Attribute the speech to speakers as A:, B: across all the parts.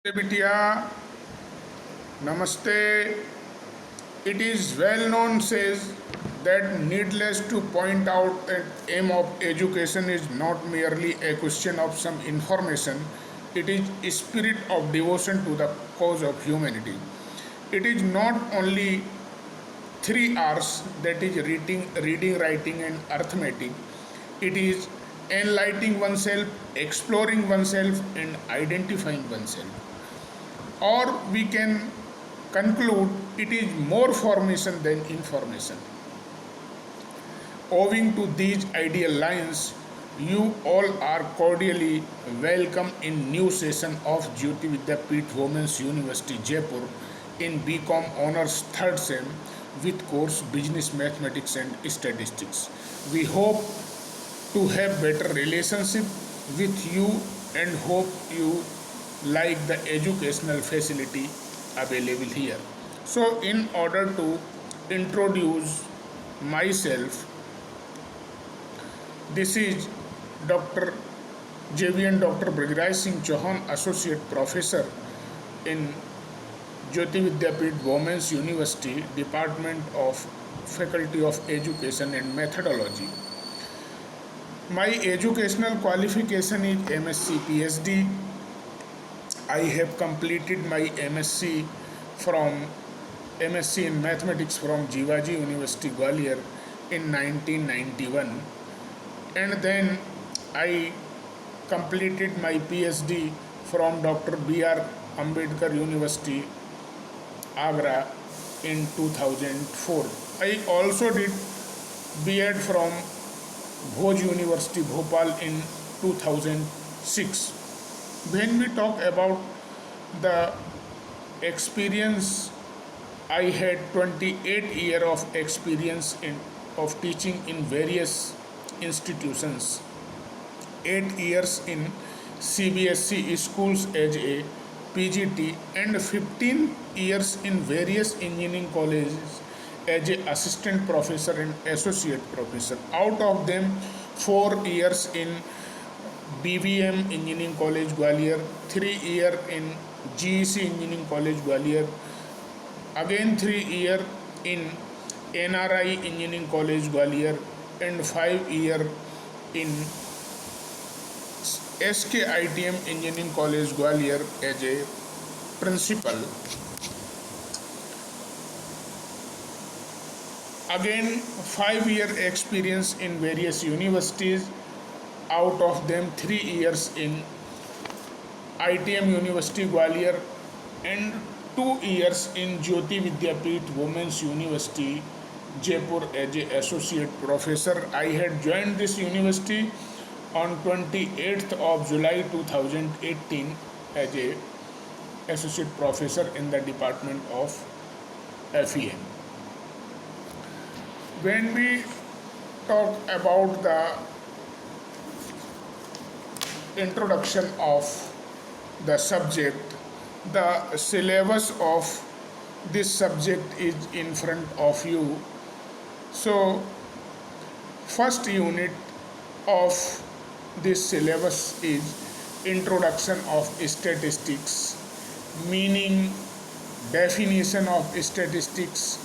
A: बिटिया namaste. It is well known says that needless to point out that aim of education is not merely a question of some information. It is a spirit of devotion to the cause of humanity. It is not only 3 hours, that is reading, writing, and arithmetic. It is enlightening oneself, exploring oneself, and identifying oneself. Or we can conclude it is more formation than information. Owing to these ideal lines, you all are cordially welcome in new session of Jyoti Vidyapeeth Women's University Jaipur in BCom Honors 3rd Sem with course Business Mathematics and Statistics. We hope to have better relationship with you and hope you like the educational facility available here. So in order to introduce myself, this is Dr. JVN Dr. Brajraj Singh Chauhan, Associate Professor in Jyoti Vidyapeeth Women's University, Department of Faculty of Education and Methodology. My educational qualification is MSc PhD. I have completed my MSc in Mathematics from Jivaji University Gwalior in 1991, and then I completed my PhD from Dr. B.R. Ambedkar University, Agra in 2004. I also did B.Ed from Bhoj University, Bhopal in 2006. When we talk about the experience, I had 28 years of experience of teaching in various institutions, 8 years in CBSE schools as a PGT, and 15 years in various engineering colleges as a assistant professor and associate professor. Out of them, 4 years in BVM Engineering College Gwalior, 3 years in GEC Engineering College Gwalior, again 3 years in NRI Engineering College Gwalior, and 5 years in SKITM Engineering College Gwalior as a principal. Again 5 year experience in various universities, out of them 3 years in ITM University Gwalior and 2 years in Jyoti Vidyapeeth Women's University Jaipur as a associate professor. I had joined this university on 28th of July 2018 as a associate professor in the Department of FEM. When we talk about the introduction of the subject, the syllabus of this subject is in front of you. So first unit of this syllabus is introduction of statistics, meaning, definition of statistics,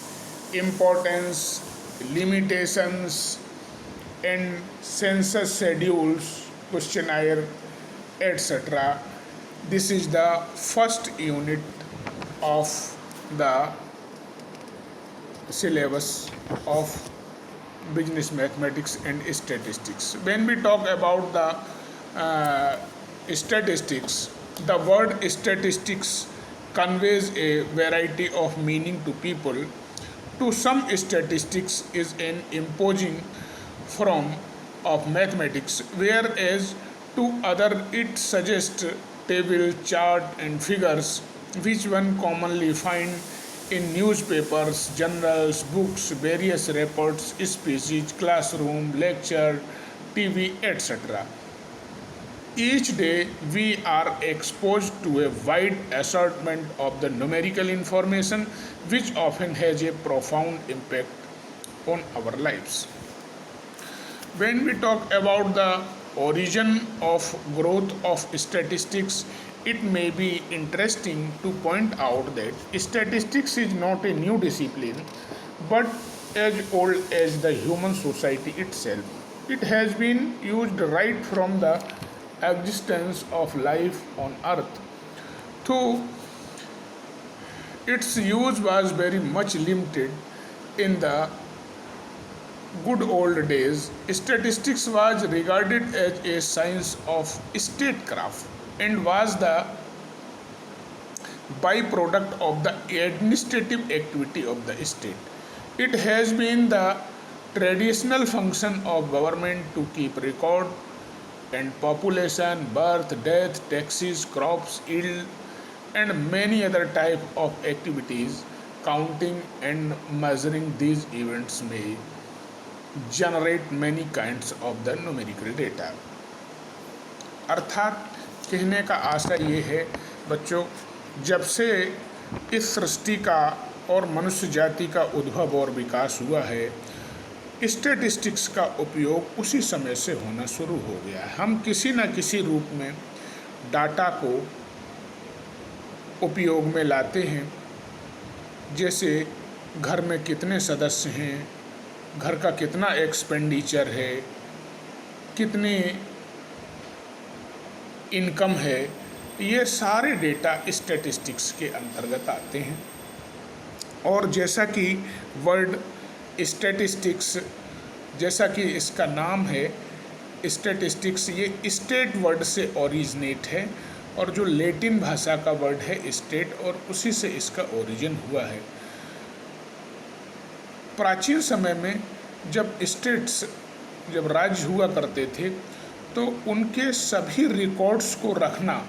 A: importance, limitations, and census schedules, questionnaire, etc. This is the first unit of the syllabus of business mathematics and statistics. When we talk about the statistics, the word statistics conveys a variety of meaning to people. To some, statistics is an imposing form of mathematics, whereas to other it suggests table, chart, and figures, which one commonly find in newspapers, journals, books, various reports, speeches, classroom, lecture, TV, etc. Each day we are exposed to a wide assortment of the numerical information, which often has a profound impact on our lives. When we talk about the origin of growth of statistics, it may be interesting to point out that statistics is not a new discipline but as old as the human society itself. It has been used right from the existence of life on earth. Though its use was very much limited in the good old days, statistics was regarded as a science of statecraft and was the byproduct of the administrative activity of the state. It has been the traditional function of government to keep record and population, birth, death, taxes, crops, yield, and many other type of activities. Counting and measuring these events may generate many kinds of the numerical data. अर्थात कहने का आशय ये है बच्चों, जब से इस सृष्टि का और मनुष्य जाति का उद्भव और विकास हुआ है, स्टैटिस्टिक्स का उपयोग उसी समय से होना शुरू हो गया है। हम किसी न किसी रूप में डाटा को उपयोग में लाते हैं, जैसे घर में कितने सदस्य हैं, घर का कितना एक्सपेंडिचर है, कितनी इनकम है, ये सारे डेटा स्टैटिस्टिक्स के अंतर्गत आते हैं। और जैसा कि वर्ड स्टैटिस्टिक्स, जैसा कि इसका नाम है स्टैटिस्टिक्स, ये स्टेट वर्ड से ओरिजिनेट है और जो लैटिन भाषा का वर्ड है स्टेट, और उसी से इसका ओरिजिन हुआ है। प्राचीन समय में जब स्टेट्स, जब राज्य हुआ करते थे, तो उनके सभी रिकॉर्ड्स को रखना,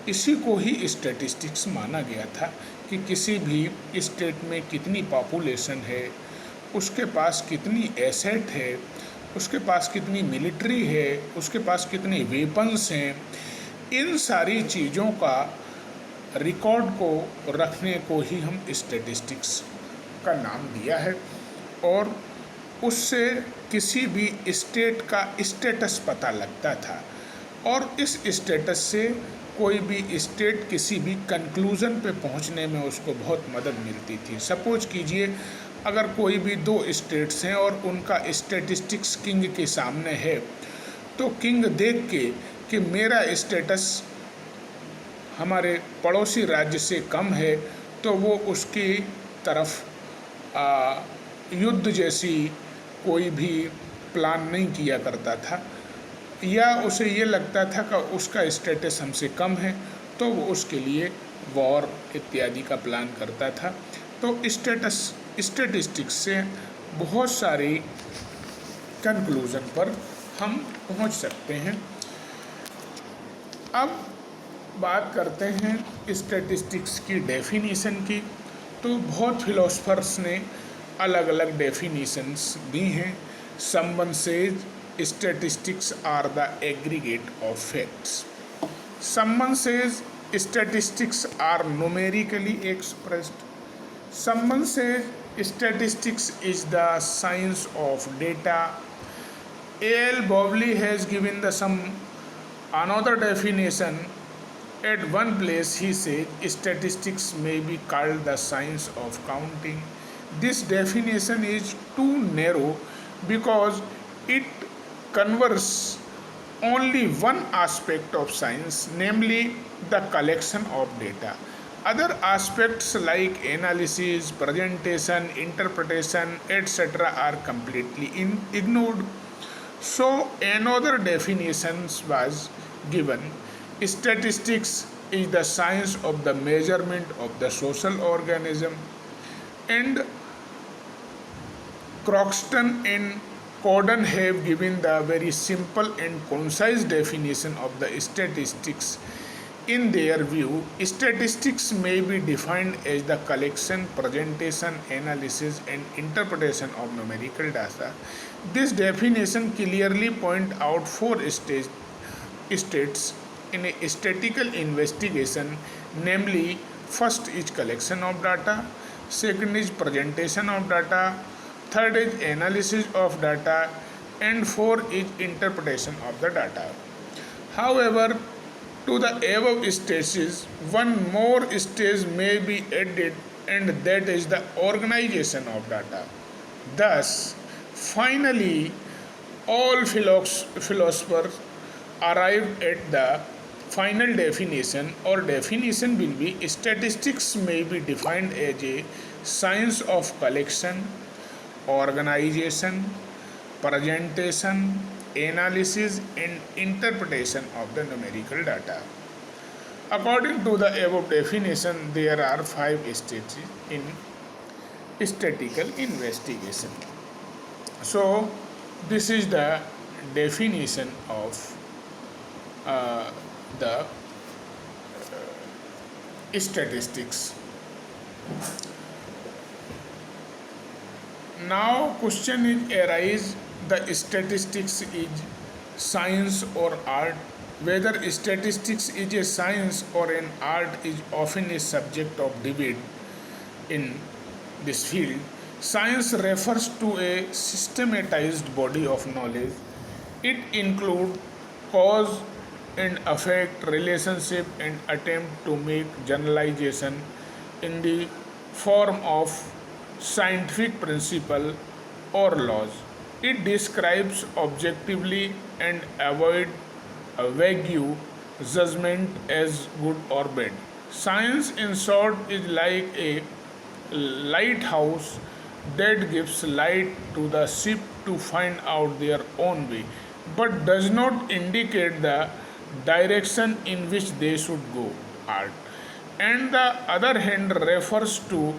A: इसी को ही स्टैटिस्टिक्स माना गया था कि किसी भी स्टेट में कितनी पॉपुलेशन है, उसके पास कितनी एसेट है, उसके पास कितनी मिलिट्री है, उसके पास कितने वेपन्स हैं। इन सारी चीज़ों का रिकॉर्ड को रखने को ही हम स्टैटिस्टिक्स का नाम दिया है, और उससे किसी भी स्टेट का स्टेटस पता लगता था, और इस स्टेटस से कोई भी स्टेट किसी भी कंक्लूज़न पे पहुंचने में उसको बहुत मदद मिलती थी। सपोज कीजिए अगर कोई भी दो स्टेट्स हैं और उनका स्टैटिस्टिक्स किंग के सामने है, तो किंग देख के कि मेरा स्टेटस हमारे पड़ोसी राज्य से कम है, तो वो उसकी तरफ युद्ध जैसी कोई भी प्लान नहीं किया करता था, या उसे ये लगता था कि उसका स्टेटस हमसे कम है तो वो उसके लिए वॉर इत्यादि का प्लान करता था। तो स्टैटिस्टिक्स से बहुत सारी कंक्लूज़न पर हम पहुंच सकते हैं। अब बात करते हैं स्टैटिस्टिक्स की डेफिनीशन की। तो बहुत फिलोसफर्स ने अलग अलग डेफिनीशंस दी हैं। Someone says statistics are the aggregate of facts. Someone says statistics are numerically expressed. Someone says statistics is the science of data. A.L. Bowley has given the some another definition. At one place he says statistics may be called the science of counting. This definition is too narrow because it covers only one aspect of science, namely the collection of data. Other aspects like analysis, presentation, interpretation, etc. are completely ignored. So another definition was given. Statistics is the science of the measurement of the social organism. And Croxton and Corden have given the very simple and concise definition of the statistics. In their view, statistics may be defined as the collection, presentation, analysis, and interpretation of numerical data. This definition clearly points out four states in a statistical investigation, namely, first is collection of data, second is presentation of data, third is analysis of data, and fourth is interpretation of the data. However, To the above stages, one more stage may be added, and that is the organization of data. Thus, finally, all philosophers arrived at the final definition, or definition will be: statistics may be defined as a science of collection, organization, presentation, analysis, and interpretation of the numerical data. According to the above definition, there are five stages in statistical investigation. So, this is the definition of the statistics. Now, question is arise: the statistics is science or art? Whether statistics is a science or an art is often a subject of debate in this field. Science refers to a systematized body of knowledge. It includes cause and effect, relationship, and attempt to make generalization in the form of scientific principle or laws. It describes objectively and avoid a vague judgment as good or bad. Science, in short, is like a lighthouse that gives light to the ship to find out their own way, but does not indicate the direction in which they should go. Art, and the other hand, refers to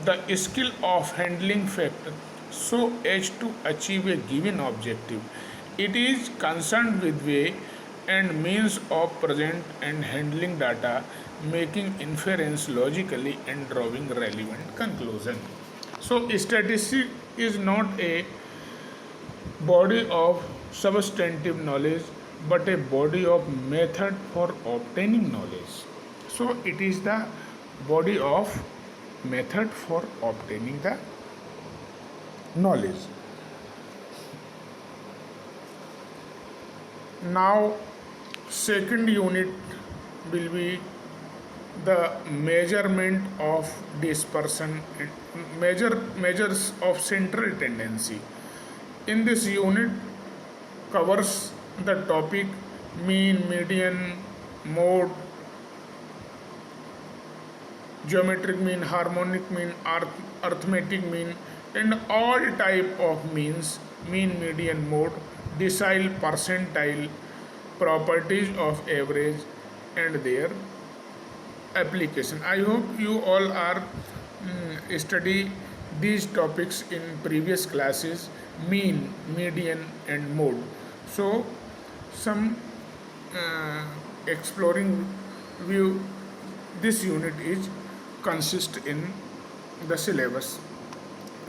A: the skill of handling fact so as to achieve a given objective. It is concerned with way and means of present and handling data, making inference logically and drawing relevant conclusion. So statistics is not a body of substantive knowledge but a body of method for obtaining knowledge. So it is the body of method for obtaining the knowledge. Now, second unit will be the measurement of dispersion and measures of central tendency. In this unit covers the topic mean, median, mode, geometric mean, harmonic mean, arithmetic mean, and all type of means: mean, median, mode, decile, percentile, properties of average, and their application. I hope you all are study these topics in previous classes: mean, median, and mode. So, some exploring view. This unit is consist in the syllabus.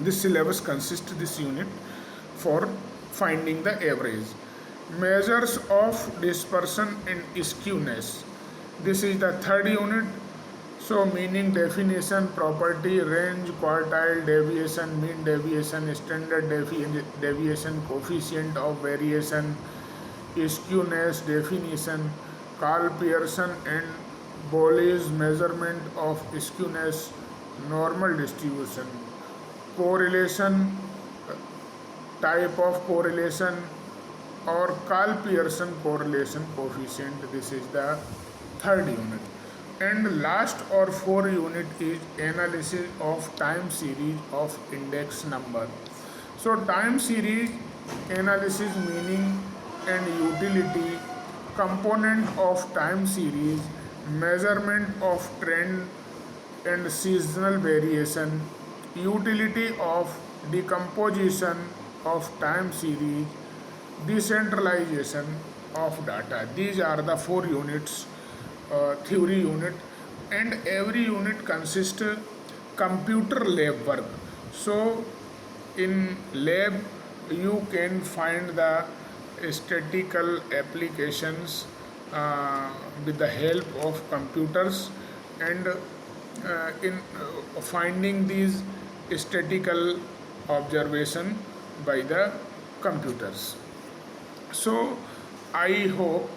A: This syllabus consists this unit for finding the average. Measures of dispersion and skewness. This is the third unit. So meaning, definition, property, range, quartile, deviation, mean deviation, standard deviation, coefficient of variation, skewness, definition, Carl Pearson and Bowley's measurement of skewness, normal distribution, correlation, type of correlation, or Carl Pearson correlation coefficient. This is the third unit. And last or fourth unit is analysis of time series of index number. So time series analysis, meaning and utility, component of time series, measurement of trend and seasonal variation, utility of decomposition of time series, decentralization of data. These are the four units, theory unit, and every unit consists computer lab work. So in lab you can find the statistical applications with the help of computers, and in finding these statistical observation by the computers. So I hope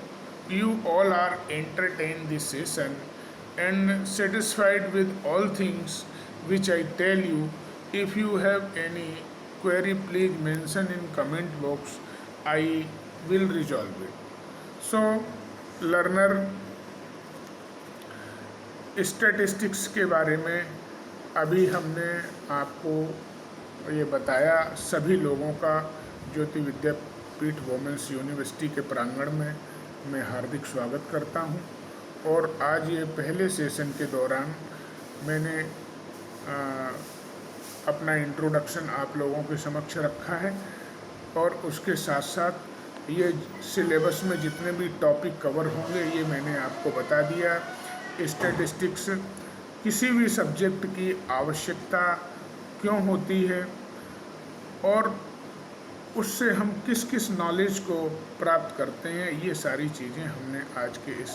A: you all are entertained this session and satisfied with all things which I tell you. If you have any query, please mention in comment box. I will resolve it. So, learner, statistics के बारे में अभी हमने आपको ये बताया। सभी लोगों का ज्योति विद्यापीठ वुमेन्स यूनिवर्सिटी के प्रांगण में मैं हार्दिक स्वागत करता हूं। और आज ये पहले सेशन के दौरान मैंने अपना इंट्रोडक्शन आप लोगों के समक्ष रखा है और उसके साथ साथ ये सिलेबस में जितने भी टॉपिक कवर होंगे ये मैंने आपको बता दिया। स्टैटिस्टिक्स किसी भी सब्जेक्ट की आवश्यकता क्यों होती है और उससे हम किस किस नॉलेज को प्राप्त करते हैं, ये सारी चीज़ें हमने आज के इस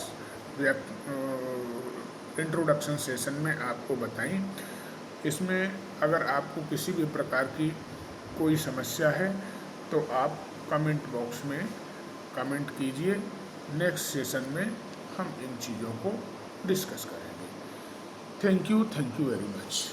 A: इंट्रोडक्शन सेशन में आपको बताई। इसमें अगर आपको किसी भी प्रकार की कोई समस्या है तो आप कमेंट बॉक्स में कमेंट कीजिए। नेक्स्ट सेशन में हम इन चीज़ों को डिस्कस करेंगे। Thank you very much.